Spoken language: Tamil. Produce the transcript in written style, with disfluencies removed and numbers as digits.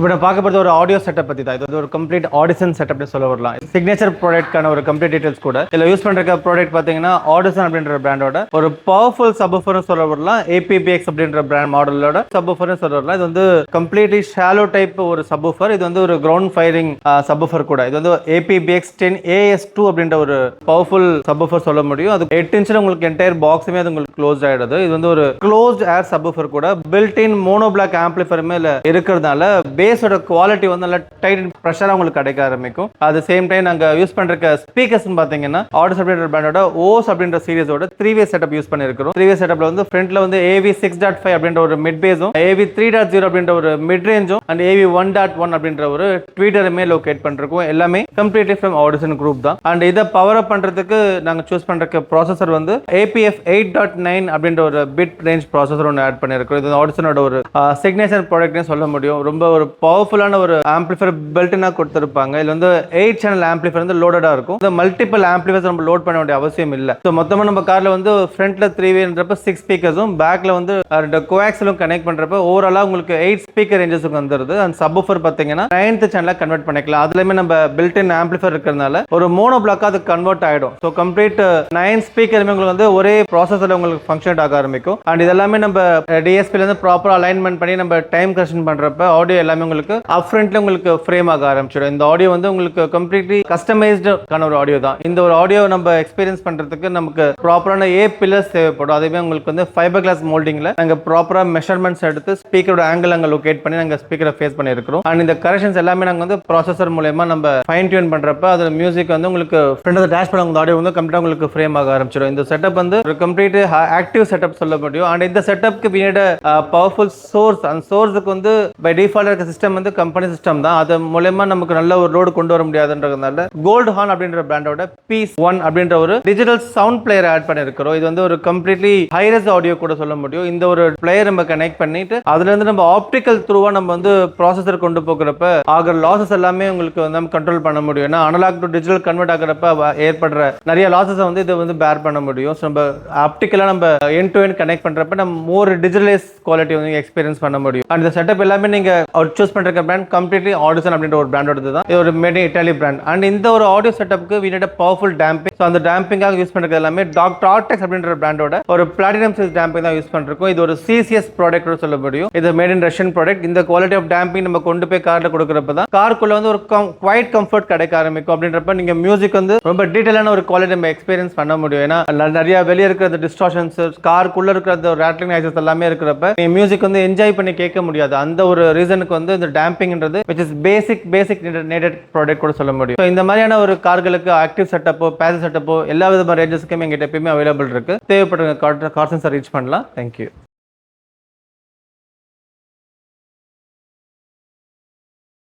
இப்போ நான் பார்க்க போகிறது ஒரு ஆடியோ செட்டப் பற்றி தான். இது வந்து ஒரு கம்ப்ளீட் ஆடிசன் செட்டப்னு சொல்ல வரலாம். சிக்னேச்சர் ப்ராடக்ட்கான ஒரு கம்ப்ளீட் டீடைல்ஸ் கூட இதில் யூஸ் பண்ணுற ப்ராடக்ட் பார்த்தீங்கன்னா ஆடிசன் அப்படின்ற பிராண்டோட ஒரு பவர்ஃபுல் சப்வூஃபர்னு சொல்ல வரலாம். APBX அப்படின்ற பிராண்ட் மாடலோட சப்வூஃபர்னு சொல்ல வரலாம். இது வந்து கம்ப்ளீட்லி ஷாலோ டைப் ஒரு சப்வூஃபர். இது வந்து ஒரு கிரவுண்ட் ஃபயரிங் சப்வூஃபர் கூட. இது வந்து APBX 10AS2 அப்படின்ற ஒரு பவர்ஃபுல் சப்வூஃபர் சொல்ல முடியும். அது 8 இன்ச்சில் உங்களுக்கு என்டையர் பாக்ஸுமே அது உங்களுக்கு க்ளோஸ் ஆகிடுது. இது வந்து ஒரு க்ளோஸ்ட் ஏர் சப்வூஃபர் கூட. பில்ட் இன் மோனோ பிளாக் ஆம்பிளிஃபருமே இருக்கிறதுனால பேஸோட குவாலிட்டி வந்து நல்லா டைட் ப்ரெஷராக உங்களுக்கு கிடைக்க ஆரம்பிக்கும். அது சேம் டைம் நாங்கள் யூஸ் பண்ணுற ஸ்பீக்கர்ஸ் பார்த்தீங்கன்னா ஆடிஸ் அப்படின்ற பிராண்டோட ஓஸ் அப்படின்ற சீரிஸோட 3-way செட்டப் யூஸ் பண்ணியிருக்கிறோம். 3-way செட்டப்ல வந்து ஃப்ரண்ட்ல வந்து AV6.5 அப்படின்ற ஒரு மிட் பேஸும் AV3.0 அப்படின்ற ஒரு மிட் ரேஞ்சும் அண்ட் AV1.1 அப்படின்ற ஒரு ட்வீட்டருமே லொகேட் பண்ணிருக்கோம். எல்லாமே கம்ப்ளீட்லி ஃப்ரம் ஆடிசன் குரூப் தான். அண்ட் இதை பவர் அப் பண்றதுக்கு நாங்கள் சூஸ் பண்ற ப்ராசஸர் வந்து APF 8.9 அப்படின்ற ஒரு பிட் ரேஞ்ச் ப்ராசஸர் ஒன்று ஆட் பண்ணியிருக்கிறோம். இது ஆடிசனோட ஒரு சிக்னேச்சர் ப்ராடக்ட்னு சொல்ல முடியும். ரொம்ப ஒரு பவர்ஃபுல்லான ஒரு ஆம்பிளிஃபர் பெல்ட்னா கொடுத்துருப்பாங்க. இதுல வந்து 8 சேனல் ஆம்பிளிஃபர் வந்து லோடடா இருக்கும். இந்த மல்டிபிள் ஆம்பிளிஃபர்ஸ் நம்ம லோட் பண்ண வேண்டிய அவசியம் இல்லை. ஸோ மொத்தமாக நம்ம கார்ல வந்து ஃப்ரண்ட்ல 3-wayன்றப்ப 6 ஸ்பீக்கர்ஸும் பேக்ல வந்து 2 கோஆக்சலும் கனெக்ட் பண்றப்ப ஓவராலா உங்களுக்கு 8 ஸ்பீக்கர் ரேஞ்சஸுக்கு வந்துருது. அண்ட் சப்வூஃபர் பார்த்தீங்கன்னா 9th சேனலா கன்வெர்ட் பண்ணிக்கலாம். அதுலயுமே நம்ம பில்ட் இன் ஆம்பிளிஃபர் இருக்கிறதுனால ஒரு மோனோ பிளாக்கா அது கன்வெர்ட் ஆயிடும். ஸோ கம்ப்ளீட் 9 ஸ்பீக்கருமே உங்களுக்கு வந்து ஒரே ப்ராசஸர்ல உங்களுக்கு ஃபங்க்ஷன் ஆக ஆரம்பிக்கும். அண்ட் இதெல்லாமே நம்ம DSPல இருந்து ப்ராப்பரா அலைன்மெண்ட் பண்ணி நம்ம டைம் கரெக்ஷன் பண்றப்ப ஆடியோ எல்லாமே உங்களுக்கு அப் ஃப்ரண்ட்ல உங்களுக்கு ஃப்ரேம் ஆக ஆரம்பிச்சிடும். இந்த ஆடியோ வந்து உங்களுக்கு கம்ப்ளீட்லி கஸ்டமைஸ்டான ஒரு ஆடியோ தான். இந்த ஒரு ஆடியோ நம்ம எக்ஸ்பீரியன்ஸ் பண்றதுக்கு நமக்கு ப்ராப்பரான பில்லர்ஸ் தேவைப்படும். அதுவே உங்களுக்கு வந்து ஃபைபர் கிளாஸ் மோல்டிங்ல நாங்க ப்ராப்பரா மெஷர்மெண்ட்ஸ் எடுத்து ஸ்பீக்கரோட ஆங்கிள் அங்க லொகேட் பண்ணி நாங்க ஸ்பீக்கரை ஃபேஸ் பண்ணியிருக்கிறோம். அண்ட் இந்த கரெக்ஷன்ஸ் எல்லாமே நாங்க வந்து ப்ராசஸர் மூலமா நம்ம ஃபைன் டியூன் பண்றப்ப அது மியூசிக் வந்து உங்களுக்கு ஃப்ரண்ட் ஆஃப் டேஷ்போர்ட் உங்க ஆடியோ வந்து கம்ப்ளீட்டா உங்களுக்கு ஃப்ரேம் ஆக ஆரம்பிச்சிடும். இந்த செட்டப் வந்து ஒரு கம்ப்ளீட் ஆக்டிவ் செட்டப் சொல்ல முடியும். அண்ட் இந்த செட்டப்க்கு we need a powerful source. அந்த சோர்ஸுக்கு வந்து பை டிஃபால்ட் இருக்க சிஸ்டம் வந்து கம்பெனி சிஸ்டம் தான். அது மூலமா நமக்கு நல்ல ஒரு லோடு கொண்டு வர முடியாதுன்றதுனால கோல்ட் ஹார்ன் அப்படின்ற பிராண்டோட P1 அப்படின்ற ஒரு டிஜிட்டல் சவுண்ட் பிளேயர் ஆட் பண்ணிருக்கிறோம். இது வந்து ஒரு கம்ப்ளீட்லி ஹைரஸ் ஆடியோ கூட சொல்ல முடியும். இந்த ஒரு பிளேயர் நம்ம கனெக்ட் பண்ணிட்டு அதுல இருந்து நம்ம ஆப்டிக்கல் த்ரூவா நம்ம வந்து ப்ராசஸர் கொண்டு போகிறப்ப ஆகிற லாசஸ் எல்லாமே உங்களுக்கு வந்து நம்ம கண்ட்ரோல் பண்ண முடியும். ஏன்னா அனலாக் டு டிஜிட்டல் கன்வெர்ட் ஆகிறப்ப ஏற்படுற நிறைய லாசஸ் வந்து இது வந்து பேர் பண்ண முடியும். ஸோ நம்ம ஆப்டிக்கலா நம்ம எண்ட் டு எண்ட் கனெக்ட் பண்றப்ப நம்ம மோர் டிஜிட்டலைஸ் குவாலிட்டி வந்து எக்ஸ்பீரியன்ஸ் பண்ண முடியும். அண்ட் இந்த செட்டப் எல்லாமே நீங்க சூஸ் பண்ற பிராண்ட் கம்ப்ளீட்லி ஆடிசன் அப்படின்ற ஒரு பிராண்டோட தான். இது ஒரு made in Italy brand. And இந்த ஒரு ஆடியோ செட்டப்க்கு we need a powerful damping. So அந்த டேம்பிங்காக யூஸ் பண்றது எல்லாமே டாக்டர் ஆர்டெக்ஸ் அப்படின்ற பிராண்டோட ஒரு பிளாட்டினம் சைஸ் டேம்பிங் தான் யூஸ் பண்றோம். இது ஒரு CCS ப்ராடக்ட் சொல்ல முடியும். இது மேட் இன் ரஷ்யன் ப்ராடக்ட். இந்த குவாலிட்டி ஆஃப் டேம்பிங் நம்ம கொண்டு போய் கார்ல கொடுக்கறப்ப தான் காருக்குள்ள வந்து ஒரு குவைட் கம்ஃபர்ட் கிடைக்க ஆரம்பிக்கும். அப்படின்றப்ப நீங்க மியூசிக் வந்து ரொம்ப டீடைலான ஒரு குவாலிட்டி நம்ம எக்ஸ்பீரியன்ஸ் பண்ண முடியும். ஏன்னா நிறைய வெளியே இருக்கிற டிஸ்டார்ஷன்ஸ் காருக்குள்ள இருக்கிற ரேட்லிங் நாய்ஸஸ் எல்லாமே இருக்கிறப்ப நீங்க மியூசிக் வந்து என்ஜாய் பண்ணி கேட்க முடியாது. அந்த ஒரு ரீசனுக்கு வந்து இந்த டேம்பிங்ன்றது which is basic needed product கூட சொல்ல முடியும். இந்த மாதிரியான ஒரு கார்களுக்கு ஆக்டிவ் செட்டப்போ பேசிவ் செட்டப்போ எல்லா விதமான ரேஞ்சஸ்க்குமே எங்கிட்ட எப்பயுமே அவைலபிள் இருக்கு. தேவைப்படுற கார்சன்ஸை ரீச் பண்ணலாம். தேங்க்யூ.